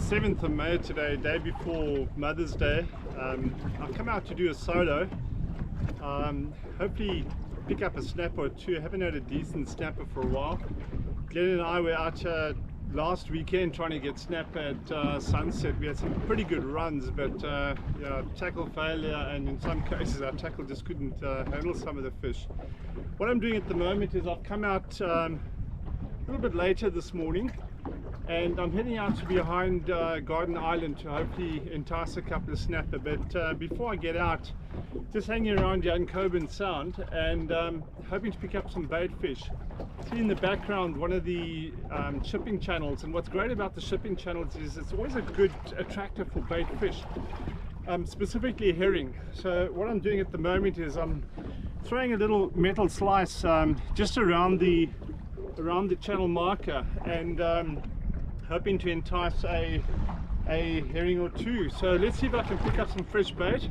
7th of May today, day before Mother's Day. I've come out to do a solo. Hopefully pick up a snapper or two. I haven't had a decent snapper for a while. Glenn and I were out last weekend trying to get snapper at sunset. We had some pretty good runs, but yeah, tackle failure, and in some cases our tackle just couldn't handle some of the fish. What I'm doing at the moment is I've come out a little bit later this morning, and I'm heading out to behind Garden Island to hopefully entice a couple of snapper. But before I get out, just hanging around Jan Coburn Sound and hoping to pick up some bait fish. See in the background one of the shipping channels, and what's great about the shipping channels is it's always a good attractor for bait fish, specifically herring. So what I'm doing at the moment is I'm throwing a little metal slice just around the channel marker, and hoping to entice a herring or two. So let's see if I can pick up some fresh bait,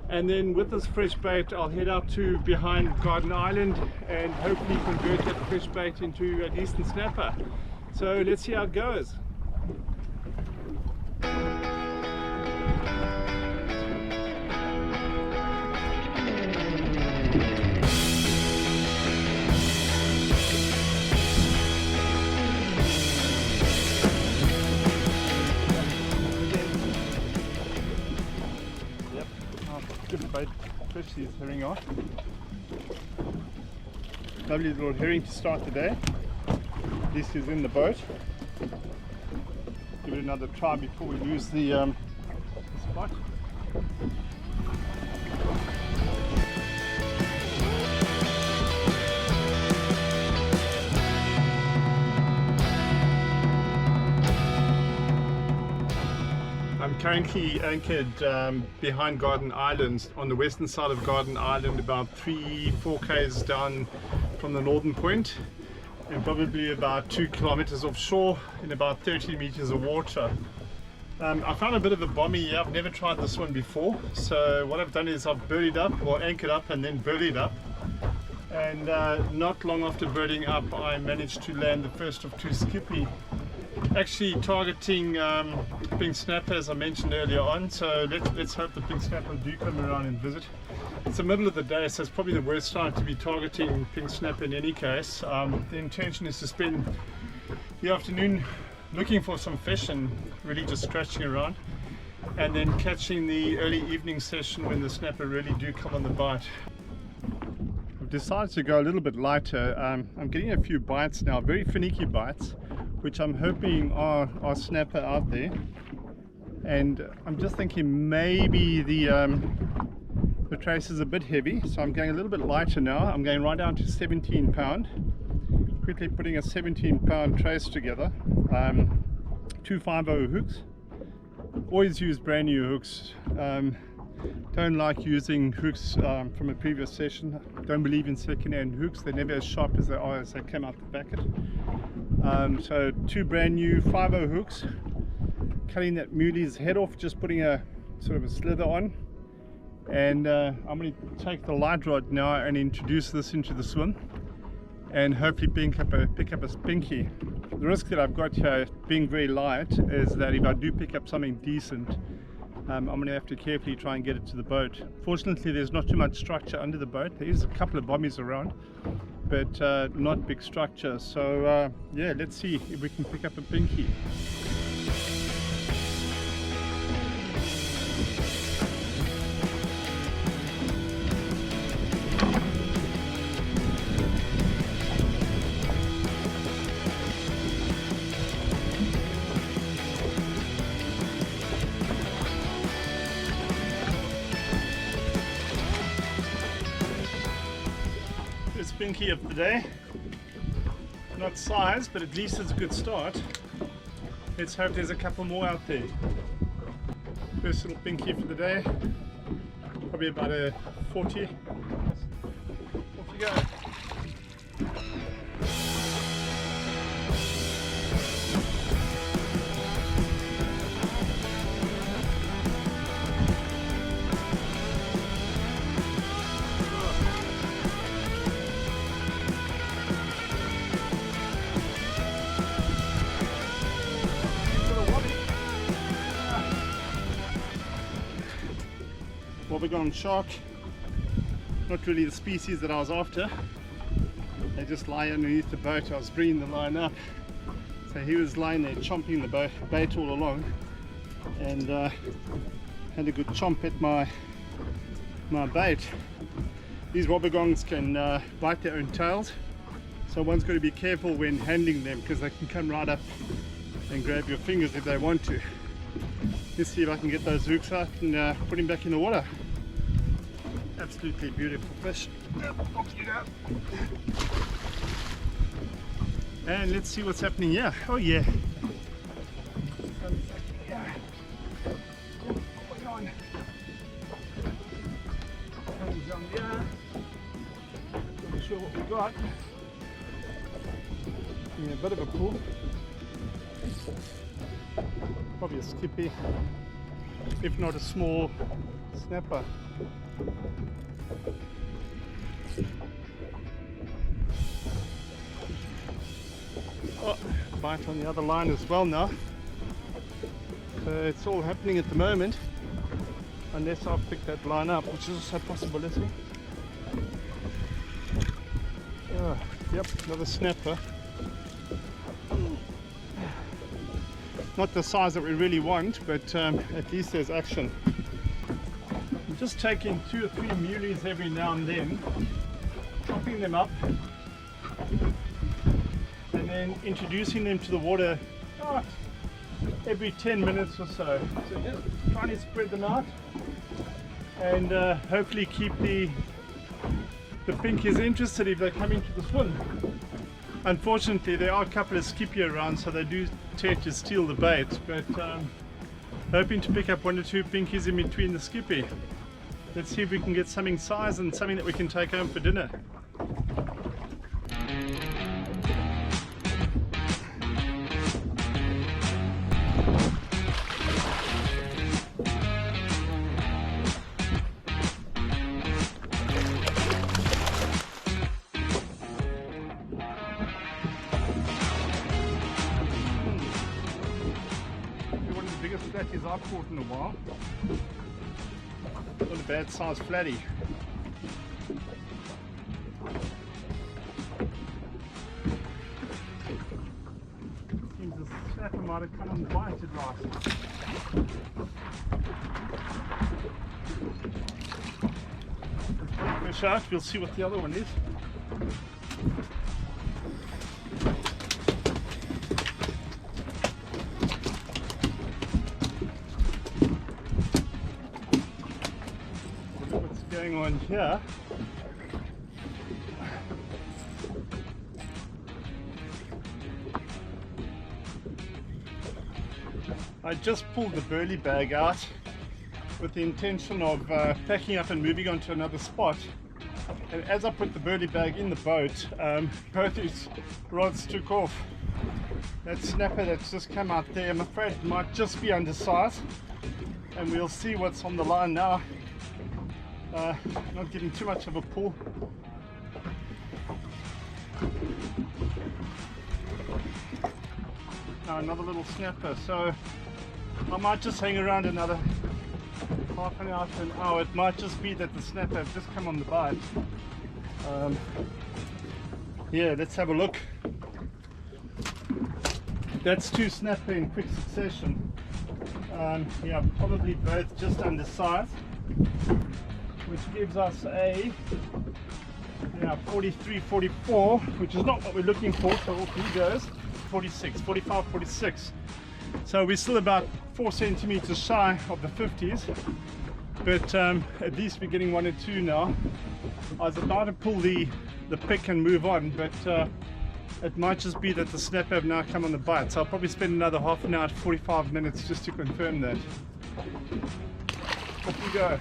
and then with this fresh bait I'll head out to behind Garden Island and hopefully convert that fresh bait into a decent snapper. So let's see how it goes. Good bait fish these herring are. Lovely little herring to start the day. At least he's in the boat. Give it another try before we lose the spot. I'm currently anchored behind Garden Island, on the western side of Garden Island, about 3-4 k's down from the northern point, and probably about 2 kilometers offshore in about 30 meters of water. I found a bit of a bommy here. I've never tried this one before, so what I've done is I've birdied up, or anchored up and then birdied up, and not long after birding up I managed to land the first of 2 skippy, actually targeting pink snapper as I mentioned earlier on. So let's hope the pink snapper do come around and visit. It's the middle of the day, so it's probably the worst time to be targeting pink snapper in any case. The intention is to spend the afternoon looking for some fish and really just scratching around, and then catching the early evening session when the snapper really do come on the bite. I've decided to go a little bit lighter. I'm getting a few bites now, very finicky bites, which I'm hoping are snapper out there, and I'm just thinking maybe the trace is a bit heavy, so I'm going a little bit lighter now. I'm going right down to 17 pound, quickly putting a 17 pound trace together. 2 5/0 hooks. Always use brand new hooks. Don't like using hooks from a previous session. Don't believe in second-hand hooks. They're never as sharp as they are as they came out the packet. So 2 brand new 5/0 hooks. Cutting that muley's head off, just putting a sort of a slither on. And I'm going to take the light rod now and introduce this into the swim, and hopefully pick up a spinky. The risk that I've got here, being very light, is that if I do pick up something decent, I'm going to have to carefully try and get it to the boat. Fortunately, there's not too much structure under the boat. There is a couple of bommies around, but not big structure. So yeah, let's see if we can pick up a pinky. Pinky of the day. Not size, but at least it's a good start. Let's hope there's a couple more out there. First little pinky for the day. Probably about a 40. Off you go. wobbegong shark. Not really the species that I was after. They just lie underneath the boat. I was bringing the line up, so he was lying there chomping the bait all along, and had a good chomp at my bait. These wobbegongs can bite their own tails, so one's got to be careful when handling them, because they can come right up and grab your fingers if they want to. Let's see if I can get those hooks out and put him back in the water. Absolutely beautiful fish. Off you go. And let's see what's happening here. Oh yeah. Not sure what we got. Give me a bit of a pull. Probably a skippy, if not a small snapper. Oh, bite on the other line as well now. So it's all happening at the moment, unless I've picked that line up, which is also a possibility. Oh, yep, another snapper. Not the size that we really want, but at least there's action. I'm just taking 2 or 3 muleys every now and then, chopping them up, and then introducing them to the water every 10 minutes or so. So just trying to spread them out and hopefully keep the pinkies interested if they come into the swim. Unfortunately, there are a couple of skippy around, so they do tend to steal the bait, but hoping to pick up 1 or 2 pinkies in between the skippy. Let's see if we can get something size and something that we can take home for dinner. Flatties I've caught in a while. Not a bad size flatty. Seems the snapper might have come on the bite at last. Let's put the fish out, we'll see what the other one is. Going on here. I just pulled the burley bag out with the intention of packing up and moving on to another spot, and as I put the burley bag in the boat, both its rods took off. That snapper that's just come out there, I'm afraid it might just be undersized, and we'll see what's on the line now. Not getting too much of a pull. Now another little snapper, so I might just hang around another half an hour to an hour. It might just be that the snapper has just come on the bite. Yeah, let's have a look. That's 2 snapper in quick succession. Yeah, probably both just undersized, which gives us a 43, 44, which is not what we're looking for, so off he goes. 46, 45, 46. So we're still about 4 centimeters shy of the 50s, but at least we're getting 1 or 2 now. I was about to pull the pick and move on, but it might just be that the snapper have now come on the bite, so I'll probably spend another half an hour to 45 minutes just to confirm that. Off we go.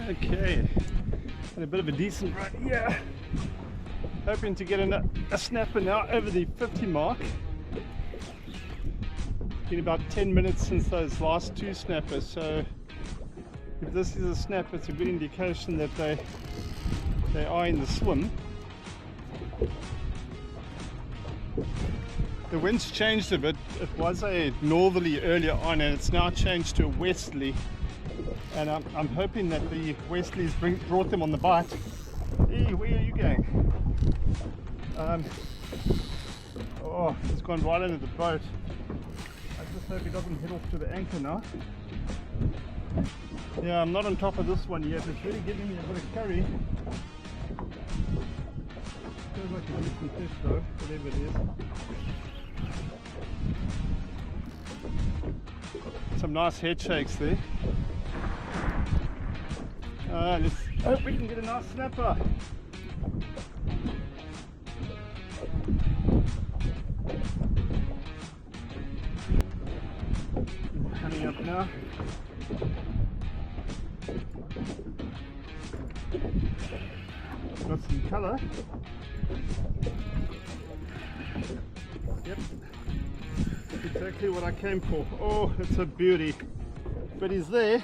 Okay, and a bit of a decent run here. Hoping to get a snapper now over the 50 mark. Been about 10 minutes since those last 2 snappers, so if this is a snapper, it's a good indication that they are in the swim. The wind's changed a bit. It was a northerly earlier on, and it's now changed to a westerly. and I'm hoping that the Wesleys brought them on the bite. Hey, where are you going? Oh, it's gone right under the boat. I just hope he doesn't head off to the anchor now. Yeah, I'm not on top of this one yet. It's really giving me a bit of curry. Feels like a decent fish though, whatever it is. Some nice head shakes there. Let's hope we can get a nice snapper. Coming up now. Got some colour. Yep, exactly what I came for. Oh, it's a beauty. But he's there.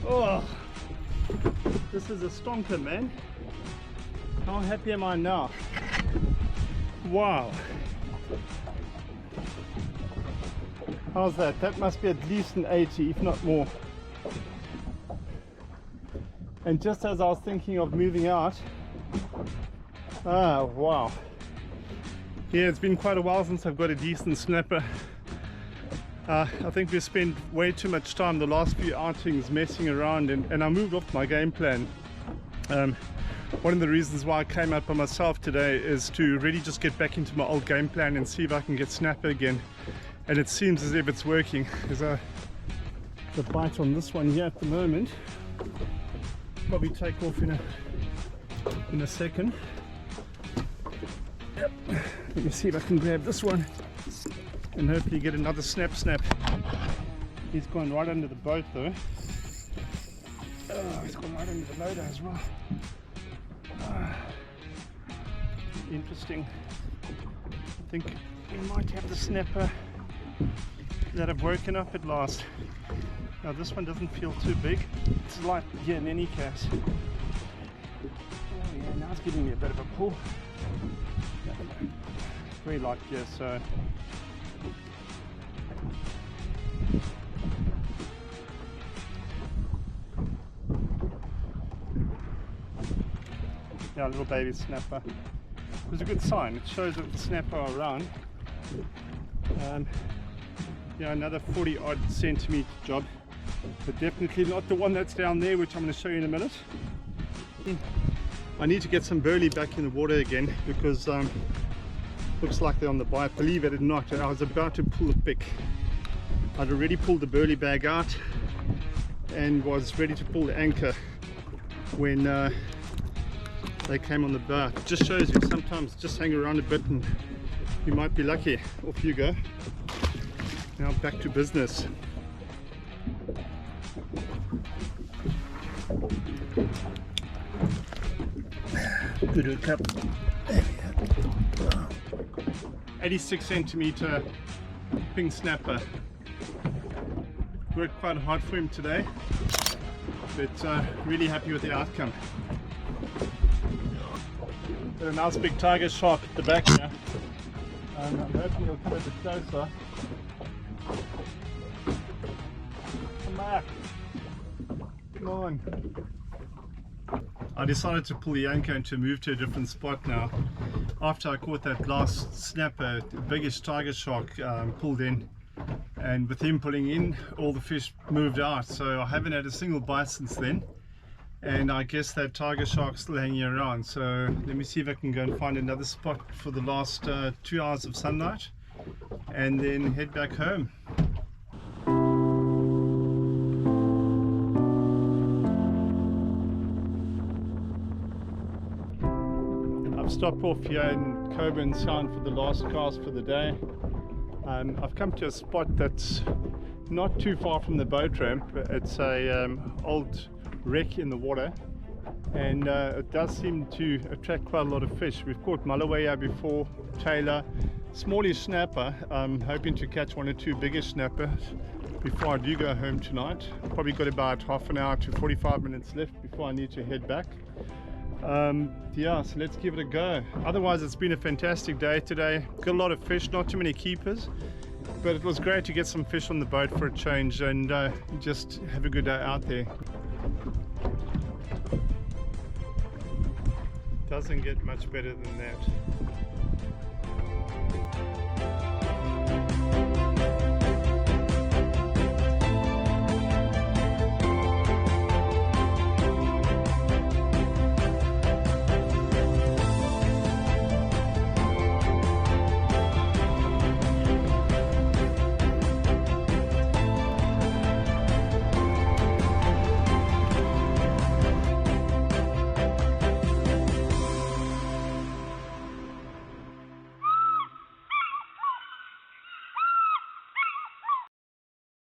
Oh, this is a stonker, man. How happy am I now? Wow. How's that? That must be at least an 80, if not more. And just as I was thinking of moving out, wow. Yeah, it's been quite a while since I've got a decent snapper. I think we spent way too much time the last few outings messing around, and I moved off my game plan. One of the reasons why I came out by myself today is to really just get back into my old game plan and see if I can get snapper again. And it seems as if it's working. There's a bite on this one here at the moment. Probably take off in a second. Yep. Let me see if I can grab this one and hopefully get another snap. He's gone right under the boat though. Oh, he's gone right under the loader as well. Interesting. I think we might have the snapper that have woken up at last. Now this one doesn't feel too big. It's light here in any case. Oh yeah, now it's giving me a bit of a pull. Very light gear, so yeah, a little baby snapper. It was a good sign. It shows that the snapper are around. Yeah, another 40 odd centimeter job, but definitely not the one that's down there, which I'm going to show you in a minute. I need to get some burley back in the water again because looks like they're on the bite. Believe it or not, I was about to pull a pick. I'd already pulled the burley bag out and was ready to pull the anchor when they came on the bar. It just shows you sometimes just hang around a bit and you might be lucky. Off you go. Now back to business. Good cup. 86 centimeter pink snapper. Worked quite hard for him today, but really happy with the outcome. Got a nice big tiger shark at the back here. I'm hoping he'll come a bit closer. Come back. Come on. I decided to pull the anchor and to move to a different spot now. After I caught that last snapper, the biggest tiger shark pulled in, and with him pulling in, all the fish moved out. So I haven't had a single bite since then, and I guess that tiger shark's still hanging around. So let me see if I can go and find another spot for the last 2 hours of sunlight, and then head back home. I've stopped off here in Coburn Sound for the last cast for the day. I've come to a spot that's not too far from the boat ramp. It's a old wreck in the water, and it does seem to attract quite a lot of fish. We've caught mulloway before, tailor, smallish snapper. I'm hoping to catch 1 or 2 bigger snappers before I do go home tonight. Probably got about half an hour to 45 minutes left before I need to head back. Yeah, so let's give it a go. Otherwise, it's been a fantastic day today. Got a lot of fish, not too many keepers, But it was great to get some fish on the boat for a change and just have a good day out there. Doesn't get much better than that.